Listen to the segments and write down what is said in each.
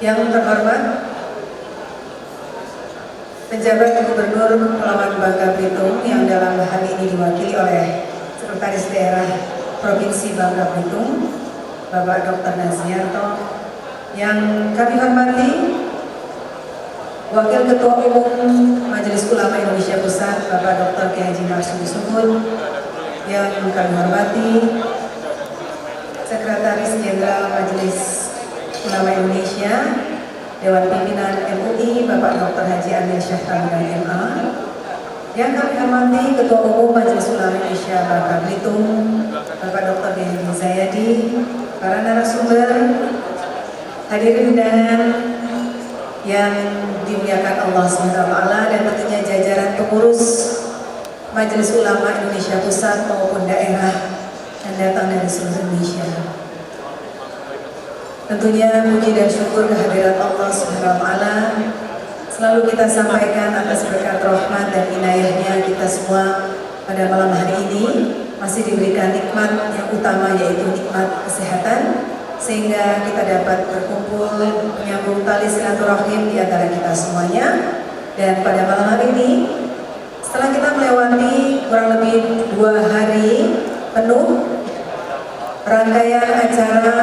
Yang terhormat Penjabat Gubernur Kepulauan Bangka Belitung yang dalam hal ini diwakili oleh Sekretaris Daerah Provinsi Bangka Belitung, Bapak Dr. Naziarto, yang kami hormati Wakil Ketua Umum Majelis Ulama Indonesia Pusat, Bapak Dr. Kiai Haji Marsudi Subud, yang kami hormati Sekretaris Jenderal Majelis Ulama Indonesia, Dewan Pimpinan MUI, Bapak Dr. Haji Amir Syah Tamdan MA, yang kami hormati Ketua Umum Majelis Ulama Indonesia Bangka Belitung, Bapak Dr. Kiai Haji Zayadi, para narasumber, hadirin undangan yang dimuliakan Allah SWT, dan tentunya jajaran pengurus Majelis Ulama Indonesia Pusat maupun daerah yang datang dari seluruh Indonesia. Tentunya puji dan syukur kehadirat Allah SWT selalu kita sampaikan atas berkat rahmat dan inayahnya kita semua pada malam hari ini masih diberikan nikmat yang utama, yaitu nikmat kesehatan, sehingga kita dapat berkumpul menyambung tali silaturahim di antara kita semuanya. Dan pada malam hari ini, setelah kita melewati kurang lebih 2 hari penuh rangkaian acara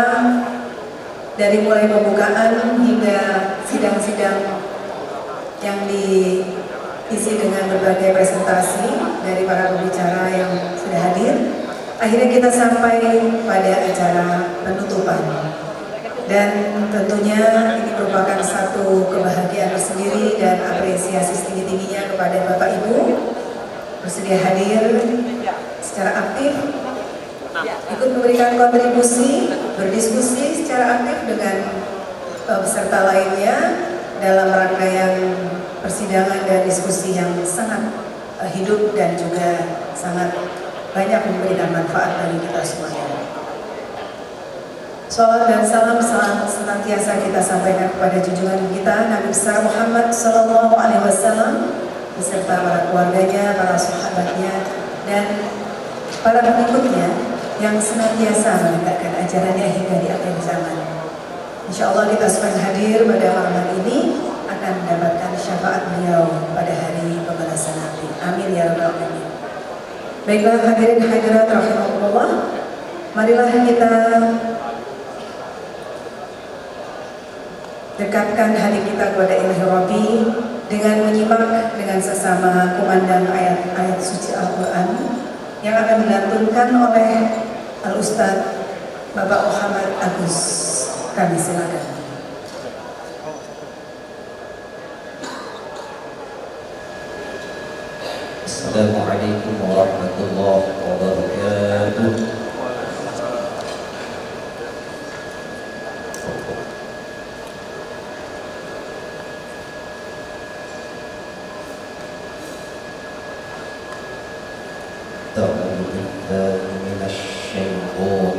dari mulai pembukaan hingga sidang-sidang yang diisi dengan berbagai presentasi dari para pembicara yang sudah hadir, akhirnya kita sampai pada acara penutupan. Dan tentunya ini merupakan satu kebahagiaan tersendiri dan apresiasi setinggi-tingginya kepada Bapak Ibu bersedia hadir secara aktif, ikut memberikan kontribusi, berdiskusi secara aktif dengan peserta lainnya dalam rangkaian persidangan dan diskusi yang sangat hidup dan juga sangat banyak memberikan manfaat bagi kita semuanya. Salawat dan salam senantiasa kita sampaikan kepada junjungan kita Nabi besar Muhammad Sallallahu Alaihi Wasallam beserta para keluarganya, para sahabatnya, dan para pengikutnya yang senantiasa menegakkan ajarannya hingga di akhir zaman. Insya Allah kita semua yang hadir pada malam hari ini akan mendapatkan syafaat beliau pada hari pembalasan nanti. Amin ya rabbal alamin. Baiklah hadirin hadirat rahimakumullah, marilah kita dekatkan hati kita kepada Ilahi Rabbi dengan menyimak dengan sesama kumandang ayat-ayat suci Al-Quran yang akan dilantunkan oleh Al-Ustadz Bapak Muhammad Agus. Kami silakan. Assalamualaikum warahmatullahi wabarakatuh. Bismillahirrahmanirrahim. Oh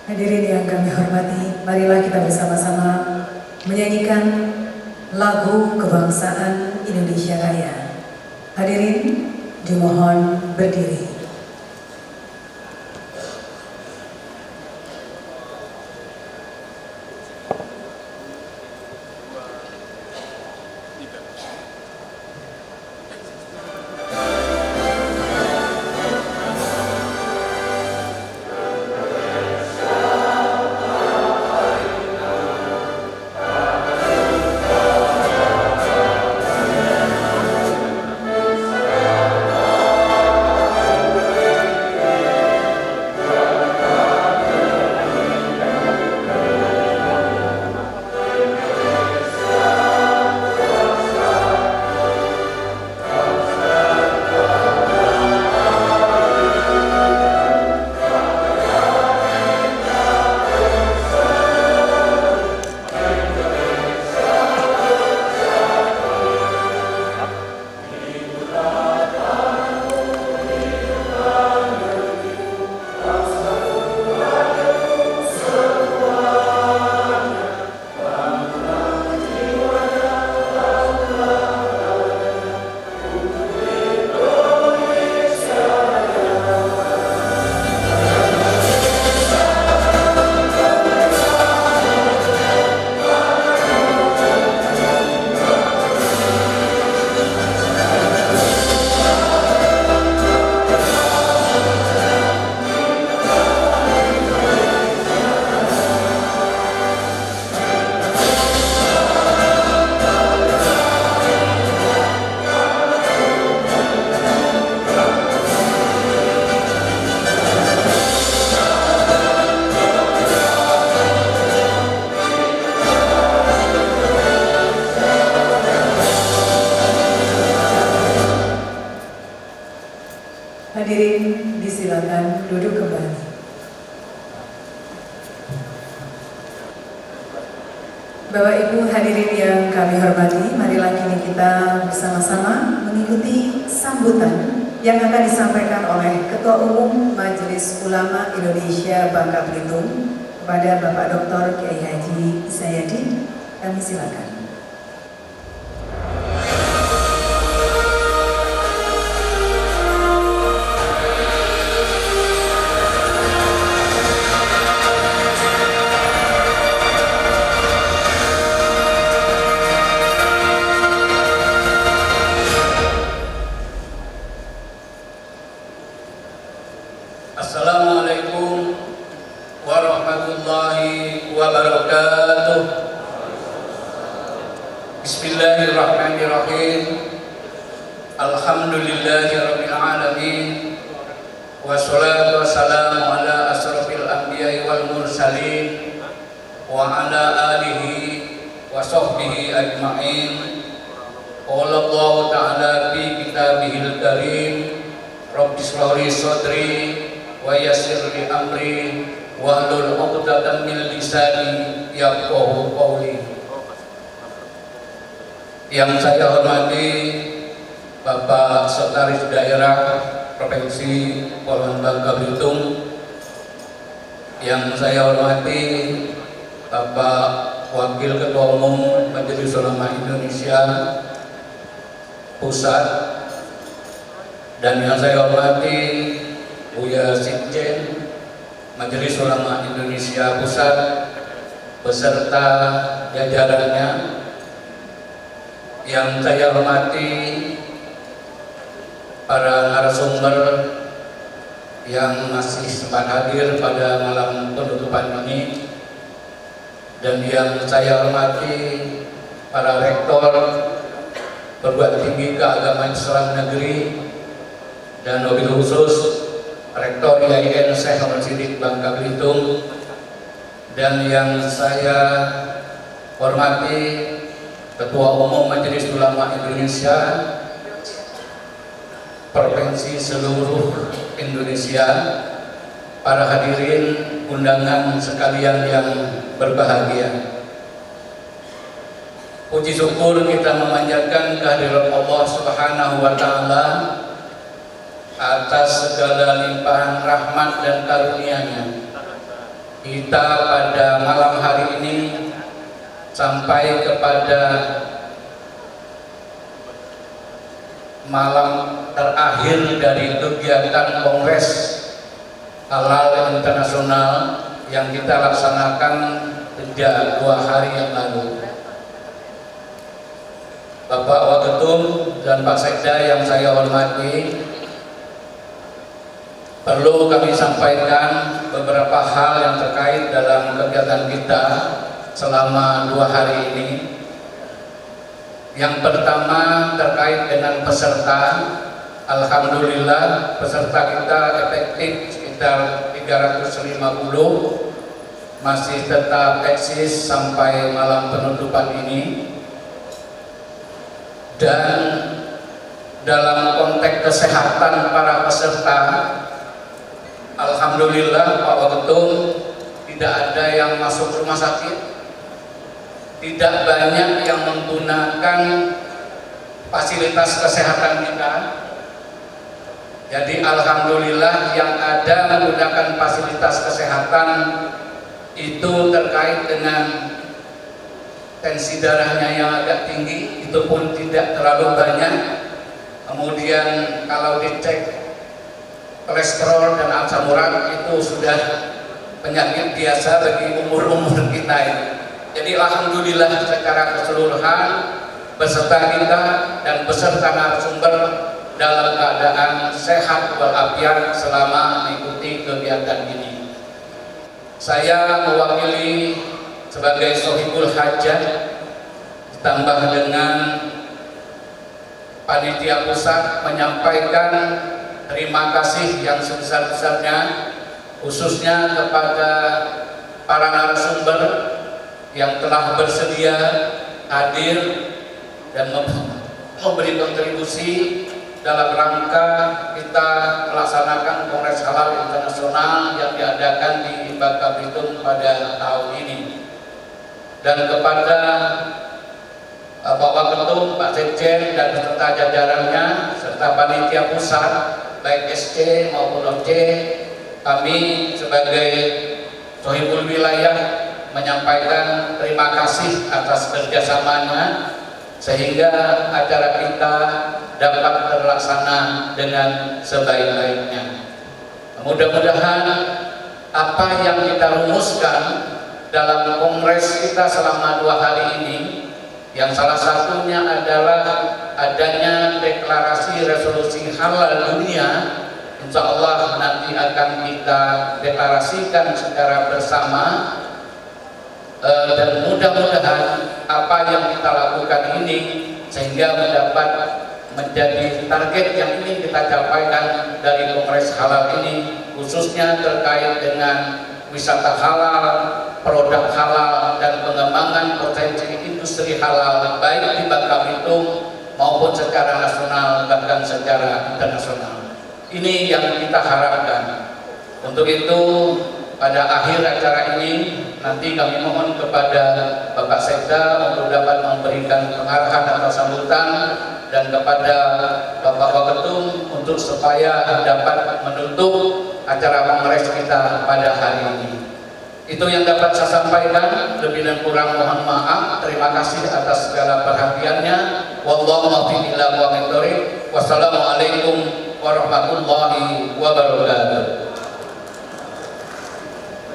Hadirin yang kami hormati, marilah kita bersama-sama menyanyikan lagu kebangsaan Indonesia Raya. Hadirin dimohon berdiri. Hadirin disilakan duduk kembali. Bapak Ibu hadirin yang kami hormati, marilah kini kita bersama-sama mengikuti sambutan yang akan disampaikan oleh Ketua Umum Majelis Ulama Indonesia Bangka Belitung kepada Bapak Dr. Kiai Haji Isayaddin. Kami silakan. Assalamualaikum warahmatullahi wabarakatuh. Bismillahirrahmanirrahim. Alhamdulillahirabbil alamin. Wassalatu wassalamu ala asrofil anbiya'i wal mursalin wa ala alihi wa sahbihi ajma'in. Qala Allah ta'ala fi kitabihil karim, Rabbi shrah li sadri wa yassir li amri wahlul 'uqdatam min lisani yafqahu qawli. Yang saya hormati Bapak Sekretaris Daerah Provinsi Kepulauan Bangka Belitung, yang saya hormati Bapak Wakil Ketua Umum Majelis Ulama Indonesia Pusat, dan yang saya hormati Buya Sekjen Majelis Ulama Indonesia Pusat beserta jajarannya. Yang saya hormati para narasumber yang masih sempat hadir pada malam penutupan ini, dan yang saya hormati para rektor perguruan tinggi keagamaan Islam negeri, dan wabil khusus Rektor IAIN Syekh Al-Siddiq Bangka Belitung, dan yang saya hormati Ketua Umum Majelis Ulama Indonesia Provinsi seluruh Indonesia, para hadirin undangan sekalian yang berbahagia. Puji syukur kita memanjatkan kehadiran Allah Subhanahu wa Ta'ala atas segala limpahan rahmat dan karunia-Nya kita pada malam hari ini sampai kepada malam terakhir dari kegiatan Kongres Halal Internasional yang kita laksanakan sejak 2 hari yang lalu. Bapak Waketum dan Pak Sekda yang saya hormati, perlu kami sampaikan beberapa hal yang terkait dalam kegiatan kita selama 2 hari ini. Yang pertama terkait dengan peserta. Alhamdulillah peserta kita efektif sekitar 350, masih tetap eksis sampai malam penutupan ini. Dan dalam konteks kesehatan para peserta, alhamdulillah Pak Waketum, tidak ada yang masuk rumah sakit, tidak banyak yang menggunakan fasilitas kesehatan kita. Jadi alhamdulillah yang ada menggunakan fasilitas kesehatan itu terkait dengan tensi darahnya yang agak tinggi, itu pun tidak terlalu banyak. Kemudian kalau dicek kolesterol dan asam urat itu sudah penyakit biasa bagi umur-umur kita ini. Jadi alhamdulillah secara keseluruhan peserta kita dan peserta narasumber dalam keadaan sehat walafiat selama mengikuti kegiatan ini. Saya mewakili sebagai sohibul hajat ditambah dengan panitia pusat menyampaikan terima kasih yang sebesar-besarnya khususnya kepada para narasumber yang telah bersedia hadir dan memberi kontribusi dalam rangka kita melaksanakan Kongres Halal Internasional yang diadakan di Bangka Belitung pada tahun ini. Dan kepada Pak Waketum, Pak Sekjen dan beserta jajarannya serta panitia pusat baik SC maupun OC, kami sebagai sohibul wilayah menyampaikan terima kasih atas kerjasamanya sehingga acara kita dapat terlaksana dengan sebaik-baiknya. Mudah-mudahan apa yang kita rumuskan dalam kongres kita selama 2 hari ini, yang salah satunya adalah adanya deklarasi resolusi halal dunia, insya Allah nanti akan kita deklarasikan secara bersama. Dan mudah-mudahan apa yang kita lakukan ini sehingga mendapat menjadi target yang ingin kita capaikan dari Kongres Halal ini, khususnya terkait dengan wisata halal, produk halal, dan pengembangan potensi industri halal baik di Bangka Belitung maupun secara nasional bahkan secara internasional. Ini yang kita harapkan. Untuk itu pada akhir acara ini nanti kami mohon kepada Bapak Sekda untuk dapat memberikan pengarahan atau sambutan dan kepada Bapak Waketum untuk supaya dapat menutup acara kongres kita pada hari ini. Itu yang dapat saya sampaikan, lebih dan kurang mohon maaf. Terima kasih atas segala perhatiannya. Wallahu muwaffiq ila aqwamit thoriq. Wassalamualaikum warahmatullahi wabarakatuh.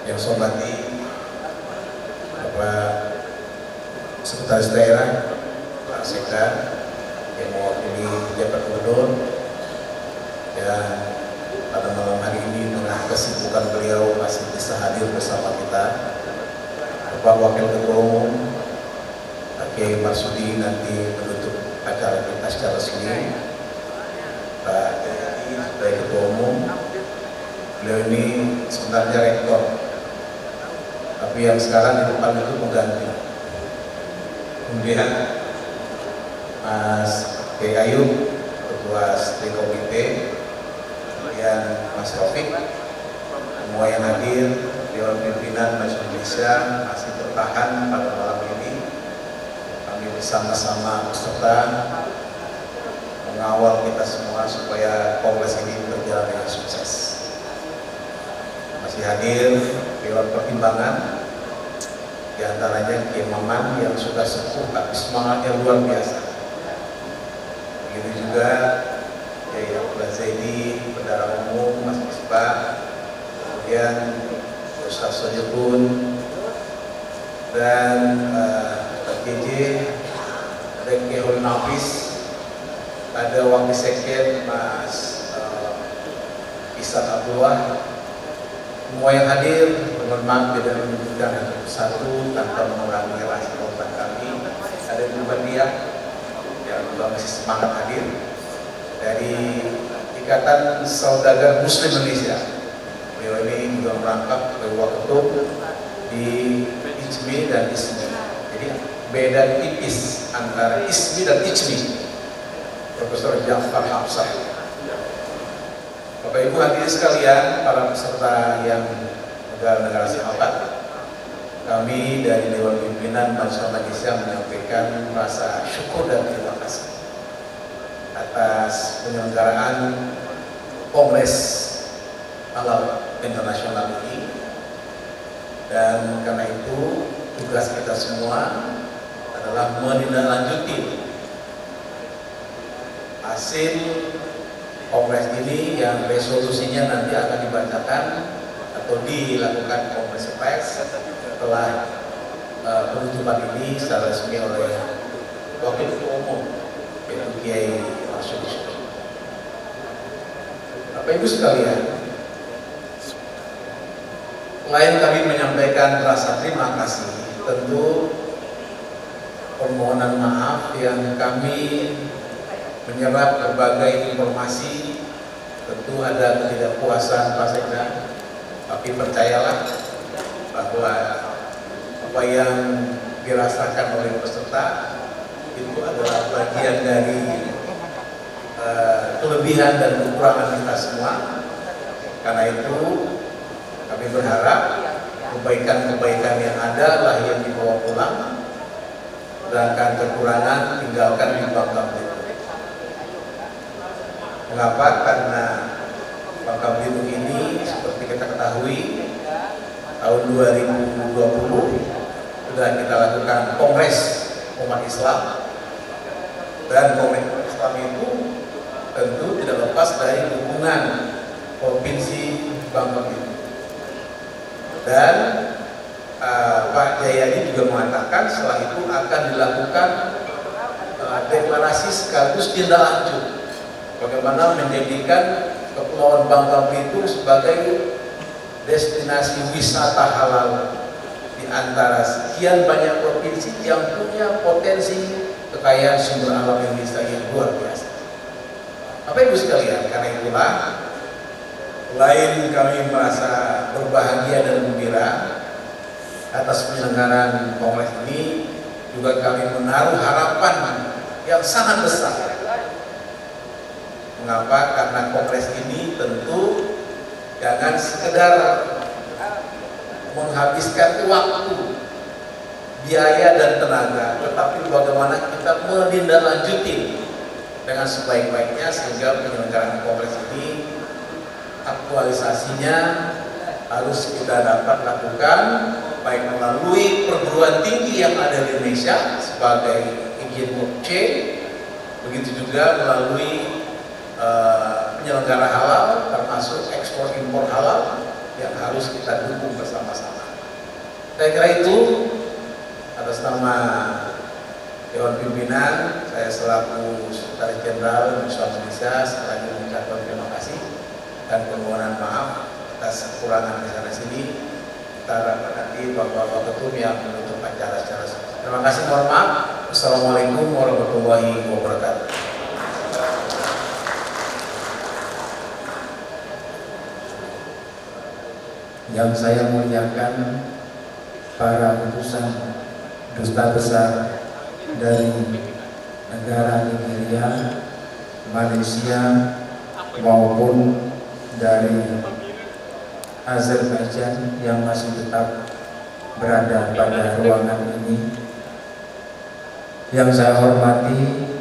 Yang saya hormati Bapak Sekretaris Daerah Pak Sekda yang mewakili pejabat gubernur, dan pada malam hari ini dengan kesibukan beliau masih bisa hadir bersama kita. Bapak Wakil Ketua Umum Pak Kiai Marsudi nanti menutup acara kita secara resmi. Pak Kiai sebagai Ketua Umum, beliau ini sebenarnya rektor, tapi yang sekarang di depan itu mengganti. Kemudian Mas Kiai Ayub, Ketua Steering Komite, kemudian Mas Taufik, semua yang hadir, Dewan Pimpinan Majelis Indonesia masih bertahan pada malam ini. Kami bersama-sama peserta mengawal kita semua supaya kongres ini berjalan dengan sukses. Masih hadir Dewan Pertimbangan, di antaranya Kiai Maman yang sudah sepuh tapi semangatnya luar biasa. Begitu juga Kiai Abdullah Zaidi, Bendara Umum, Mas Misbah, kemudian Ustaz Sojekun, dan JJ, ada Kiai Hul Nafis, ada Wakil Sekjen Mas Ishak Abdullah. Semua yang hadir, mohon maaf tidak menyebutkan satu tanpa mengurangi rasa hormat kami. Ada juga dia yang juga masih semangat hadir dari Ikatan Saudagar Muslim Indonesia. Beliau ini juga merangkap sebagai waketum di IJMI dan ISMI. Jadi beda tipis antara ISMI dan IJMI. Profesor Jafar Hafsah. Bapak Ibu hadirin sekalian, para peserta yang negara-negara sahabat, kami dari Dewan Pimpinan Majelis Malaysia menyampaikan rasa syukur dan terima kasih atas penyelenggaraan Kongres Halal Internasional ini. Dan karena itu tugas kita semua adalah menindaklanjuti hasil Kongres ini yang resolusinya nanti akan dibacakan atau dilakukan konferensi pers setelah penutupan ini secara resmi oleh Wakil Ketua Umum yaitu Kiai Masyud. Bapak Ibu sekalian, selain kami menyampaikan rasa terima kasih, tentu permohonan maaf yang kami menyerap berbagai informasi, tentu ada ketidakpuasan Pak Sekda, tapi percayalah bahwa apa yang dirasakan oleh peserta itu adalah bagian dari kelebihan dan kekurangan kita semua. Karena itu kami berharap kebaikan-kebaikan yang ada lah yang dibawa pulang, sedangkan kekurangan tinggalkan di Bangka Belitung. Mengapa? Karena Bangka Belitung ini seperti kita ketahui tahun 2020 sudah kita lakukan Kongres Umat Islam, dan Kongres Umat Islam itu tentu tidak lepas dari dukungan Provinsi Bangka Belitung. Dan Pak Jayadi juga mengatakan setelah itu akan dilakukan deklarasi sekaligus tindak lanjut bagaimana menjadikan Kepulauan Bangka Belitung sebagai destinasi wisata halal di antara sekian banyak provinsi yang punya potensi kekayaan sumber alam Indonesia yang luar biasa. Bapak Ibu sekalian, karena itulah selain kami merasa berbahagia dan gembira atas penyelenggaraan kongres ini, juga kami menaruh harapan yang sangat besar. Mengapa? Karena kongres ini tentu jangan sekedar menghabiskan waktu, biaya dan tenaga, tetapi bagaimana kita menindaklanjuti dengan sebaik-baiknya sehingga penyelenggaraan kongres ini aktualisasinya harus kita dapat lakukan baik melalui perguruan tinggi yang ada di Indonesia sebagai izin C, begitu juga melalui penyelenggara halal termasuk ekspor impor halal yang harus kita dukung bersama-sama. Saya kira itu atas nama Dewan Pimpinan, saya selaku Sekretaris Jenderal Majelis Indonesia sekali lagi mengucapkan terima kasih dan permohonan maaf atas kekurangan di sana sini. Kita harapkan nanti Bapak Ketum yang menutup acara secara resmi. Terima kasih, mohon maaf. Assalamualaikum warahmatullahi wabarakatuh. Yang saya muliakan para utusan duta besar dari negara Nigeria, Malaysia maupun dari Azerbaijan yang masih tetap berada pada ruangan ini. Yang saya hormati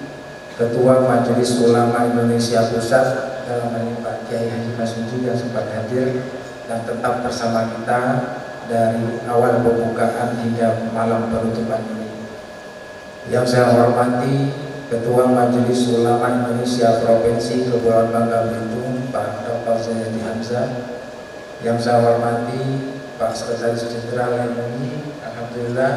Ketua Majelis Ulama Indonesia Pusat dalam hal ini Pak Kiai Haji Masyudi yang sempat hadir dan tetap bersama kita, dari awal pembukaan hingga malam penutupan ini. Yang saya hormati Ketua Majelis Ulama Indonesia Provinsi Kepulauan Bangka Belitung Pak Dr. Zaidi Hamzah. Yang saya hormati Pak Sekretaris Jenderal MUI. Alhamdulillah,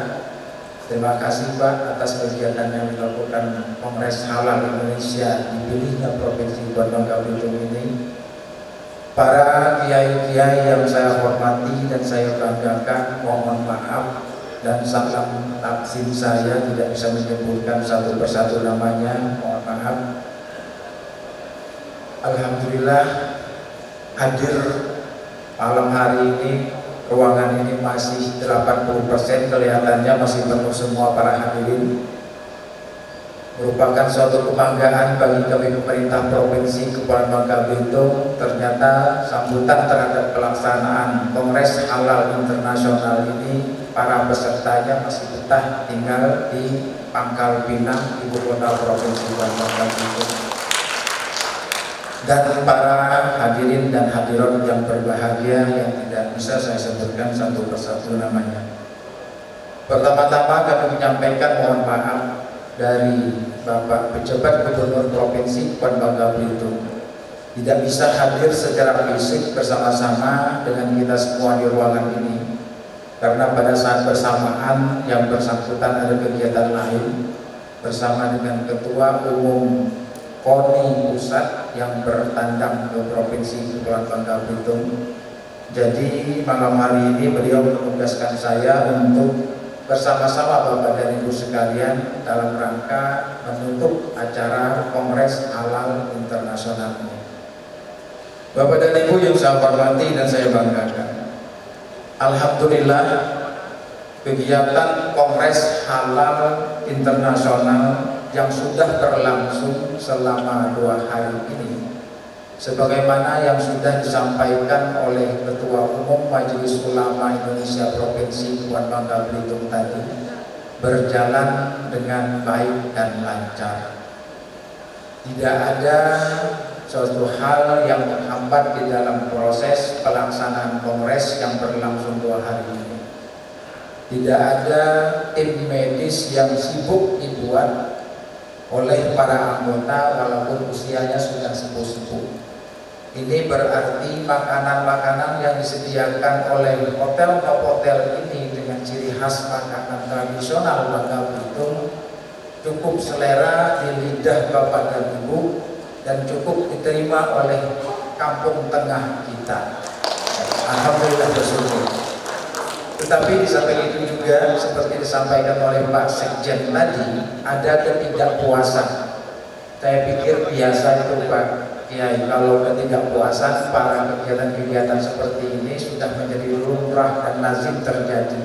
terima kasih Pak atas kegiatan yang dilakukan Kongres Halal Indonesia dipilihnya Provinsi Bangka Belitung ini. Para kiai-kiai yang saya hormati dan saya banggakan, mohon maaf dan salam takzim saya tidak bisa menyebutkan satu persatu namanya, mohon maaf. Alhamdulillah hadir malam hari ini, ruangan ini masih 80% kelihatannya masih penuh semua para hadirin. Merupakan suatu kebanggaan bagi kami pemerintah Provinsi Kepulauan Bangka Belitung. Ternyata sambutan terhadap pelaksanaan Kongres Halal Internasional ini, para pesertanya masih betah tinggal di Pangkal Pinang, ibu kota Provinsi Bangka Belitung. Dan para hadirin dan hadirat yang berbahagia yang tidak bisa saya sebutkan satu persatu namanya. Pertama-tama kami menyampaikan mohon maaf dari Bapak Pejabat Gubernur Provinsi Kepulauan Bangka Belitung tidak bisa hadir secara fisik bersama-sama dengan kita semua di ruangan ini, karena pada saat bersamaan yang bersangkutan ada kegiatan lain bersama dengan Ketua Umum KONI Pusat yang bertandang ke Provinsi Kepulauan Bangka Belitung. Jadi malam hari ini beliau menugaskan saya untuk bersama-sama Bapak dan Ibu sekalian dalam rangka menutup acara Kongres Halal Internasional ini. Bapak dan Ibu yang saya hormati dan saya banggakan, alhamdulillah kegiatan Kongres Halal Internasional yang sudah berlangsung selama 2 hari ini, sebagaimana yang sudah disampaikan oleh Ketua Umum Majelis Ulama Indonesia Provinsi Kepulauan Bangka Belitung tadi, berjalan dengan baik dan lancar. Tidak ada suatu hal yang menghambat di dalam proses pelaksanaan kongres yang berlangsung 2 hari ini. Tidak ada tim medis yang sibuk dibuat oleh para anggota walaupun usianya sudah sepuh-sepuh. Ini berarti makanan-makanan yang disediakan oleh hotel-hotel ini dengan ciri khas makanan tradisional Bangka Belitung cukup selera di lidah Bapak dan Ibu dan cukup diterima oleh kampung tengah kita. Alhamdulillah bersyukur. Tetapi di samping itu juga seperti disampaikan oleh Pak Sekjen tadi, ada ketidakpuasan. Saya pikir biasa itu Pak Kiai, kalau ketidakpuasan para kegiatan-kegiatan seperti ini sudah menjadi lumrah dan lazim terjadi.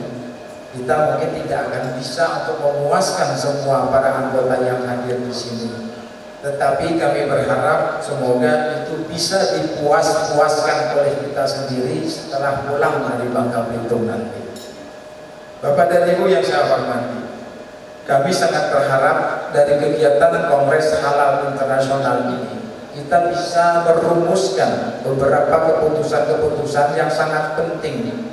Kita mungkin tidak akan bisa untuk memuaskan semua para anggota yang hadir di sini. Tetapi kami berharap semoga itu bisa dipuas-puaskan oleh kita sendiri setelah pulang dari Bangka Belitung nanti. Bapak dan Ibu yang saya hormati, kami sangat berharap dari kegiatan Kongres Halal Internasional ini kita bisa merumuskan beberapa keputusan-keputusan yang sangat penting,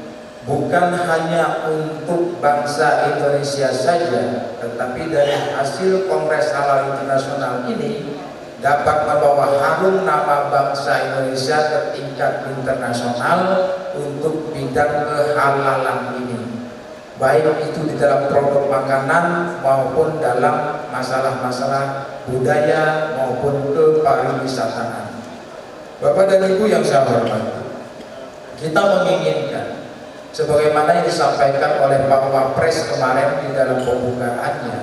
bukan hanya untuk bangsa Indonesia saja, tetapi dari hasil Kongres Halal Internasional ini dapat membawa harum nama bangsa Indonesia ke tingkat internasional untuk bidang kehalalan ini, baik itu di dalam produk makanan maupun dalam masalah-masalah budaya maupun kepariwisataan. Bapak dan Ibu yang saya hormati, kita menginginkan sebagaimana yang disampaikan oleh Pak Wapres kemarin di dalam pembukaannya,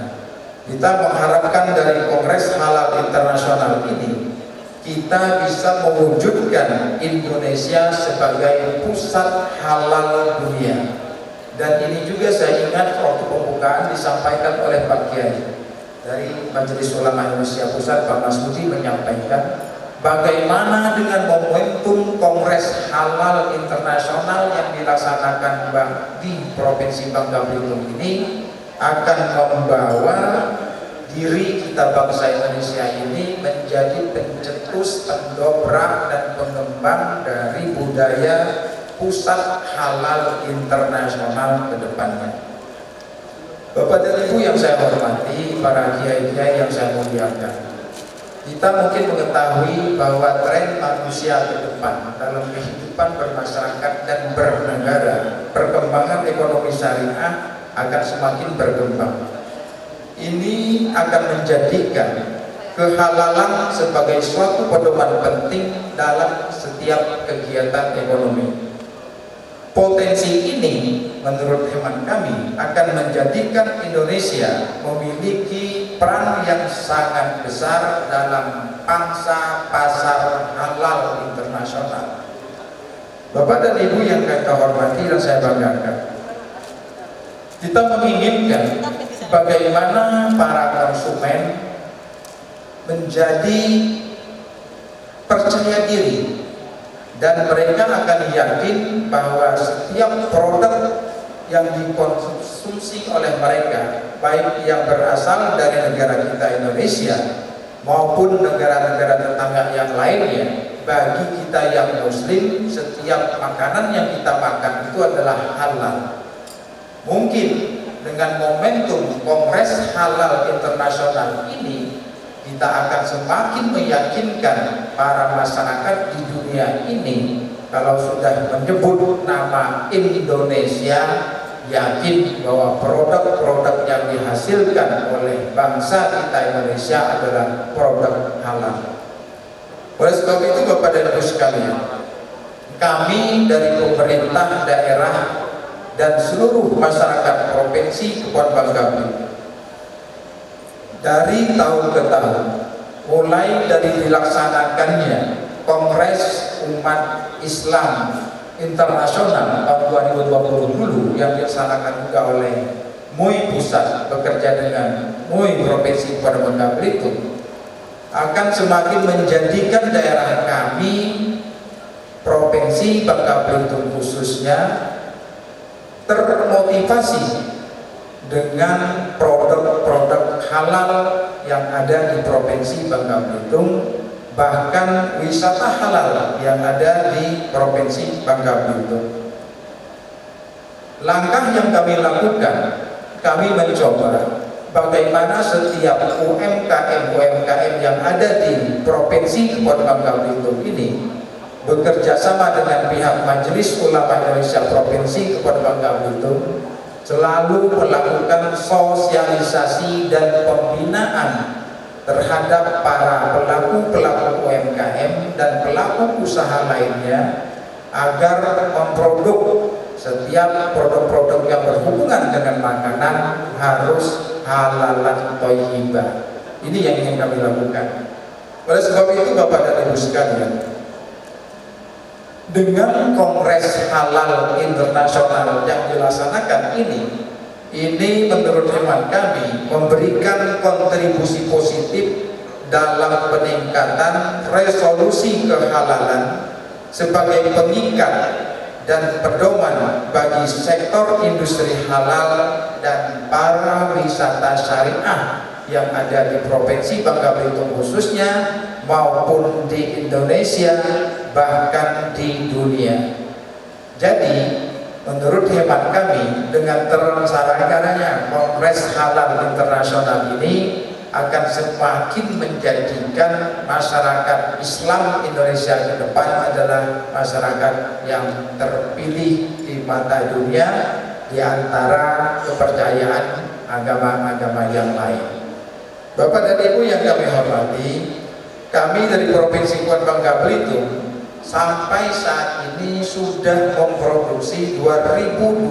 kita mengharapkan dari Kongres Halal Internasional ini kita bisa mewujudkan Indonesia sebagai pusat halal dunia. Dan ini juga saya ingat waktu pembukaan disampaikan oleh Pak Kiai dari Majelis Ulama Indonesia Pusat, Pak Masudi menyampaikan bagaimana dengan momentum Kongres Halal Internasional yang dilaksanakan di Provinsi Bangka Belitung ini akan membawa diri kita bangsa Indonesia ini menjadi pencetus, pendobrak dan pengembang dari budaya pusat halal internasional ke depannya. Bapak dan Ibu yang saya hormati, para kiai-kiai yang saya muliakan, kita mungkin mengetahui bahwa tren manusia ke depan dalam kehidupan bermasyarakat dan bernegara, perkembangan ekonomi syariah akan semakin berkembang. Ini akan menjadikan kehalalan sebagai suatu pedoman penting dalam setiap kegiatan ekonomi. Potensi ini menurut hemat kami akan menjadikan Indonesia memiliki peran yang sangat besar dalam pangsa pasar halal internasional. Bapak dan Ibu yang kita hormati dan saya banggakan, kita menginginkan bagaimana para konsumen menjadi percaya diri dan mereka akan yakin bahwa setiap produk yang dikonsumsi oleh mereka, baik yang berasal dari negara kita Indonesia maupun negara-negara tetangga yang lainnya, bagi kita yang muslim, setiap makanan yang kita makan itu adalah halal. Mungkin dengan momentum Kongres Halal Internasional ini, kita akan semakin meyakinkan para masyarakat di dunia ini, kalau sudah menyebut nama Indonesia, yakin bahwa produk-produk yang dihasilkan oleh bangsa kita Indonesia adalah produk halal. Oleh sebab itu Bapak dan Ibu sekalian, kami dari pemerintah daerah dan seluruh masyarakat Provinsi Kepulauan Bangka Belitung, dari tahun ke tahun, mulai dari dilaksanakannya Kongres Umat Islam Internasional tahun 2020 dulu yang dilaksanakan juga oleh MUI Pusat bekerja dengan MUI Provinsi Kepulauan Bangka Belitung, akan semakin menjadikan daerah kami, Provinsi Bangka Belitung khususnya, termotivasi dengan produk-produk halal yang ada di Provinsi Bangka Belitung, bahkan wisata halal yang ada di Provinsi Bangka Belitung. Langkah yang kami lakukan, kami mencoba bagaimana setiap UMKM yang ada di Provinsi Kepulauan Bangka Belitung ini bekerja sama dengan pihak Majelis Ulama Indonesia Provinsi Kepulauan Bangka Belitung, selalu melakukan sosialisasi dan pembinaan terhadap para pelaku-pelaku UMKM dan pelaku usaha lainnya agar memproduk setiap produk-produk yang berhubungan dengan makanan harus halalan thayyibah. Ini yang ingin kami lakukan. Oleh sebab itu Bapak dan Ibu sekalian, dengan Kongres Halal Internasional yang dilaksanakan ini menurut hemat kami memberikan kontribusi positif dalam peningkatan resolusi kehalalan sebagai pengikat dan pedoman bagi sektor industri halal dan para wisata syariah yang ada di Provinsi Bangka Belitung khususnya maupun di Indonesia, bahkan di dunia. Jadi menurut hemat kami, dengan terselenggaranya Kongres Halal Internasional ini akan semakin menjadikan masyarakat Islam Indonesia ke depan adalah masyarakat yang terpilih di mata dunia di antara kepercayaan agama-agama yang lain. Bapak dan Ibu yang kami hormati, kami dari Provinsi Kepulauan Bangka Belitung sampai saat ini sudah memproduksi 2.200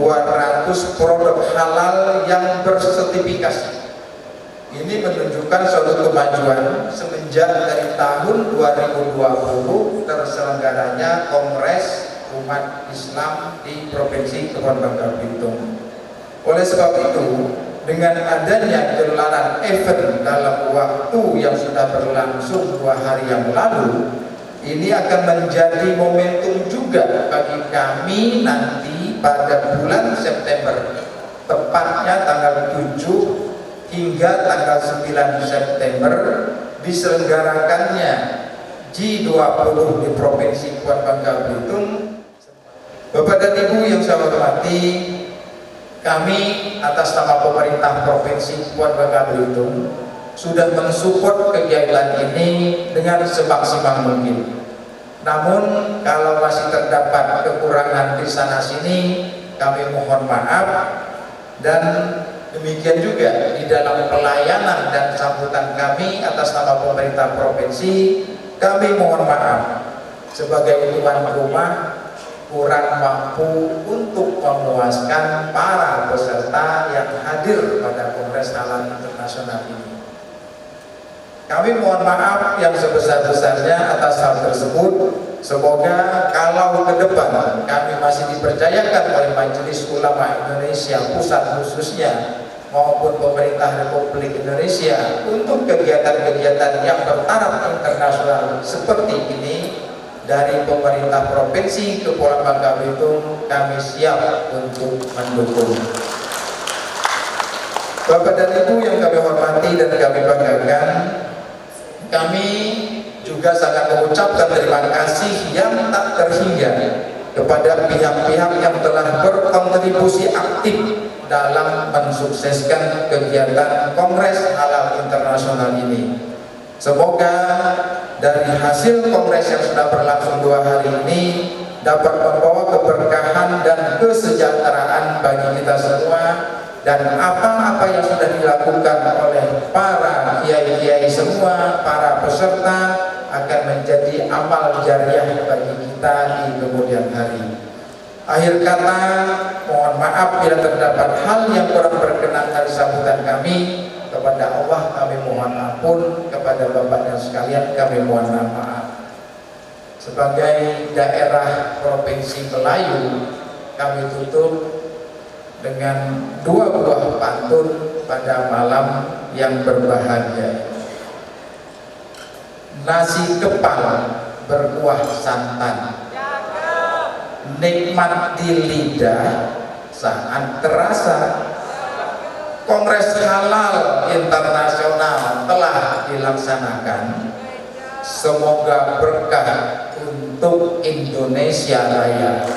produk halal yang bersertifikasi. Ini menunjukkan suatu kemajuan semenjak dari tahun 2020 terselenggaranya Kongres Umat Islam di Provinsi Kepulauan Bangka Belitung. Oleh sebab itu, dengan adanya gelaran event dalam waktu yang sudah berlangsung 2 hari yang lalu, ini akan menjadi momentum juga bagi kami nanti pada bulan September, tepatnya tanggal 7 hingga tanggal 9 September diselenggarakannya G20 di Provinsi Kepulauan Bangka Belitung. Bapak dan Ibu yang saya hormati, kami atas nama pemerintah Provinsi Kepulauan Bangka Belitung sudah mensupport kegiatan ini dengan semaksimal mungkin. Namun kalau masih terdapat kekurangan di sana sini, kami mohon maaf. Dan demikian juga di dalam pelayanan dan sambutan kami atas nama pemerintah provinsi, kami mohon maaf sebagai tuan rumah kurang mampu untuk memuaskan para peserta yang hadir pada Kongres Halal Internasional ini. Kami mohon maaf yang sebesar-besarnya atas hal tersebut. Semoga kalau ke depan kami masih dipercayakan oleh Majelis Ulama Indonesia Pusat khususnya maupun pemerintah Republik Indonesia untuk kegiatan-kegiatan yang bertaraf internasional seperti ini, dari pemerintah Provinsi Kepulauan Bangka Belitung kami siap untuk mendukung. Bapak dan Ibu yang kami hormati dan kami banggakan, kami juga sangat mengucapkan terima kasih yang tak terhingga kepada pihak-pihak yang telah berkontribusi aktif dalam mensukseskan kegiatan Kongres Halal Internasional ini. Semoga dari hasil kongres yang sudah berlangsung 2 hari ini dapat membawa keberkahan dan kesejahteraan bagi kita semua, dan apa-apa yang sudah dilakukan oleh para kiai-kiai semua, para peserta, akan menjadi amal jariah bagi kita di kemudian hari. Akhir kata, mohon maaf bila terdapat hal yang kurang berkenan dari sambutan kami. Kepada Allah kami mohon ampun, kepada Bapak dan sekalian kami mohon maaf. Sebagai daerah Provinsi Melayu, kami tutup dengan 2 buah pantun pada malam yang berbahagia. Nasi kepal berkuah santan, nikmat di lidah, sangat terasa. Kongres Halal Internasional telah dilaksanakan. Semoga berkah untuk Indonesia Raya.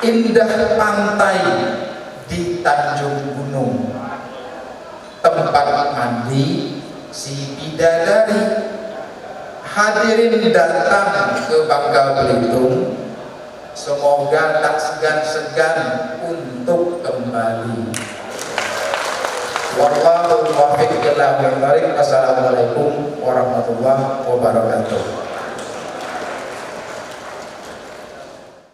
Indah pantai di Tanjung Gunung, tempat mandi si bidadari. Hadirin datang ke Bangka Belitung, semoga tak segan-segan untuk kembali. Wallahu muwaffiq ila aqwamit thoriq. Assalamualaikum warahmatullahi wabarakatuh.